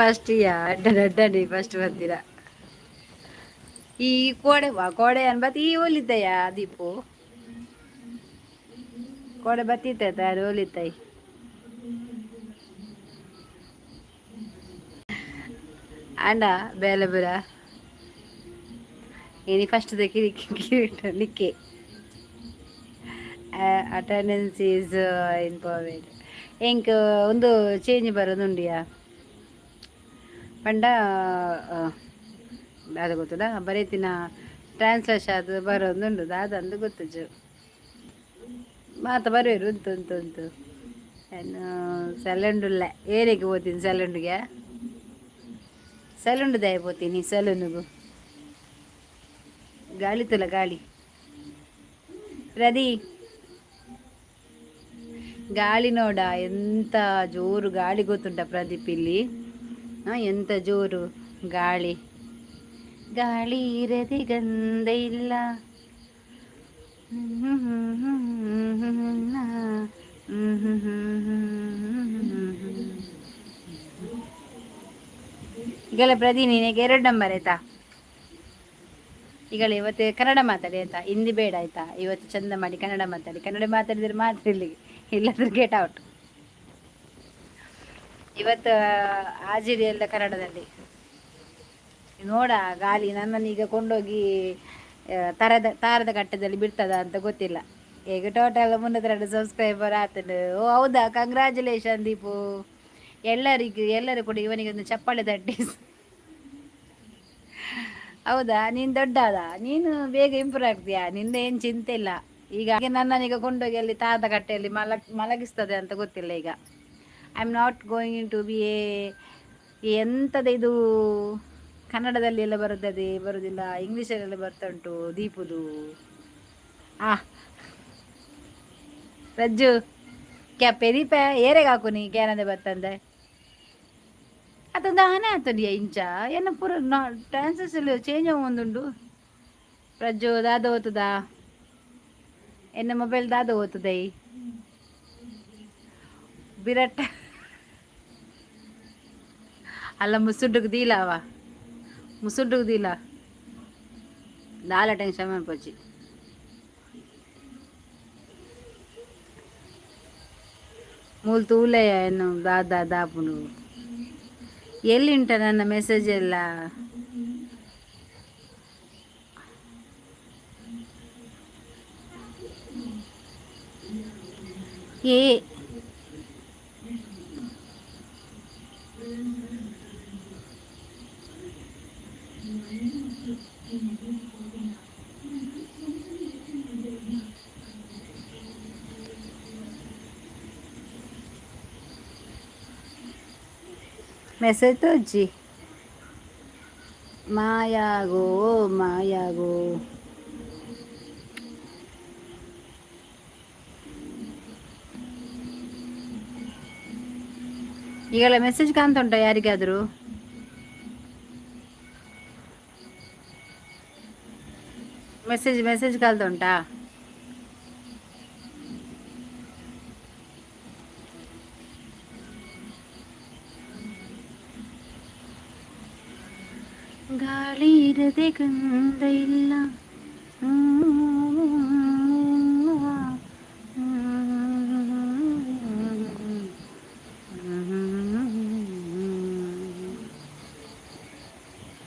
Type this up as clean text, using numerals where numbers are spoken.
first ಅಡ್ಡನಿ first ಬರ್ತೀರಾ ಈ ಕೋಡೆ ಅನ್ಬತ್ ಈ ಹೋಲಿದ್ದಯ್ಯ ದೀಪು ಕೋಡೆ ಬತ್ತಿತ್ತ ಅದು ಹೋಲಿತ್ತೈ ಅಂಡ ಬೇಲೆ ಬುರ ಇನಿ ಫಸ್ಟ್ ನಿಕ್ಕೆ ಅಟೆಂಡೆನ್ಸ್ ಈಸ್ ಇಂಪಾರ್ಟೆಂಟ್ ಎಂಕ್ ಒಂದು ಚೇಂಜ್ ಬರೋದುಂಡಿಯಾ ಪಂಡ ಅದು ಗೊತ್ತದ ಬರೀತಿನ ಟ್ರಾನ್ಸ್ಲೇಷನ್ ಅದು ಬರೋದುಂಡು ಅದಂದು ಗೊತ್ತುಜು ಮಾತ ಬರೋರು ಉಂಟು ಏನು ಸೆಲೆಂಡುಲ್ಲ ಏರಿಗೆ ಹೋಗ್ತೀನಿ ಸೆಲೆಂಡ್ಗೆ ಸಲುಂಡು ದಯ పోತೀನಿ ಸಲೂನಿಗೂ ಗಾಳಿ ತುಲ ಗಾಳಿ ರದಿ ಗಾಳಿ ನೋಡ ಎಂತ ಜೋರು ಗಾಳಿ ಗೊತ್ತುಂಟ ಪ್ರದೀಪ್ ಇಲ್ಲಿ ಎಂತ ಜೋರು ಗಾಳಿ ಗಾಳಿ ಇರದೆ ಗಂಧ ಇಲ್ಲ ಈಗಲೇ ಪ್ರದಿ ನಿನಗೆ 2 ನಂಬರ್ ಆಯ್ತಾ ಈಗಲೇ ಇವತ್ತು ಕನ್ನಡ ಮಾತಾಡಿ ಆಯ್ತಾ ಹಿಂದಿ ಬೇಡ ಆಯ್ತಾ ಇವತ್ತು ಚಂದ ಮಾಡಿ ಕನ್ನಡ ಮಾತಾಡಿದ್ರೆ ಮಾತ್ರ ಇಲ್ಲಿಗೆ ಇಲ್ಲಾಂದ್ರೆ ಗೇಟ್ ಔಟ್ ಇವತ್ತು ಹಾಜಿರಿ ಎಲ್ಲ ಕನ್ನಡದಲ್ಲಿ ನೋಡ ಗಾಳಿ ನನ್ನನ್ನು ಈಗ ಕೊಂಡೋಗಿ ತಾರದ ಕಟ್ಟದಲ್ಲಿ ಬಿಡ್ತದ ಅಂತ ಗೊತ್ತಿಲ್ಲ ಈಗ ಟೋಟಲ್ 302 ಸಬ್ಸ್ಕ್ರೈಬರ್ ಆತನು ಓ ಹೌದಾ ಕಂಗ್ರ್ಯಾಚುಲೇಷನ್ ದೀಪು ಎಲ್ಲರೂ ಕೂಡ ಇವನಿಗೆ ಒಂದು ಚಪ್ಪಾಳೆ ತಟ್ಟಿ ಹೌದಾ ನೀನು ದೊಡ್ಡದ ನೀನು ಬೇಗ ಇಂಪ್ರೂವ್ ಆಗ್ತೀಯಾ ನಿಂದ ಏನು ಚಿಂತೆ ಇಲ್ಲ ಈಗ ನನ್ನನೀಗ ಕೊಂಡೋಗಿ ಅಲ್ಲಿ ತಾದ ಕಟ್ಟೆಯಲ್ಲಿ ಮಲಗಿಸ್ತದೆ ಅಂತ ಗೊತ್ತಿಲ್ಲ ಈಗ I am not going to be ಎಂಥದ್ದು ಇದು ಕನ್ನಡದಲ್ಲಿ ಎಲ್ಲ ಬರುವುದಿಲ್ಲ ಇಂಗ್ಲೀಷಲ್ಲೆಲ್ಲ ಬರ್ತಾ ಉಂಟು ದೀಪುದು ರಜ್ಜು ಪೆರಿಪ ಏರೆಗೆ ಹಾಕು ನೀ ಕ್ಯಾನದೆ ಬರ್ತಂದೆ ಅತಂದು ಆನೆ ಆತಡಿಯ ಇಂಚ ಏನ ಪೂರ ಟ್ರಾನ್ಸಸ್ ಚೇಂಜ್ ಒಂದುಂಡು ರಜ್ಜು ದಾದ ಓತುದಾ ಎನ್ನ ಮೊಬೈಲ್ ದಾದ ಓತುದೈ ಬಿರಟ್ಟ ಅಲ್ಲ ಮುಸುಡ್ಡುకు ದೀಲಾವ ಮುಸುಡ್ಡುకు ದೀಲಾ ದಾಲ ಟೆನ್ಷನ್ ಮಾಡ್ಪೋಚಿ ಮೂಲ್ ತೂಲೆಯ ಏನು ದಾಪುನು ಎಲ್ಲಿ ಉಂಟ ನನ್ನ ಮೆಸೇಜ್ ಎಲ್ಲ ಏ ಮೆಸೇಜ್ ತೋಜಿ ಮಾಯಾಗೋ ಈಗೆಲ್ಲ ಮೆಸೇಜ್ ಕಾಣ್ತಾ ಉಂಟಾ ಯಾರಿಗಾದರೂ ಮೆಸೇಜ್ ಕಾಲ್ತಾ ಉಂಟಾ ಗಾಳಿ ಇರದೆ ಗಂಧ ಇಲ್ಲ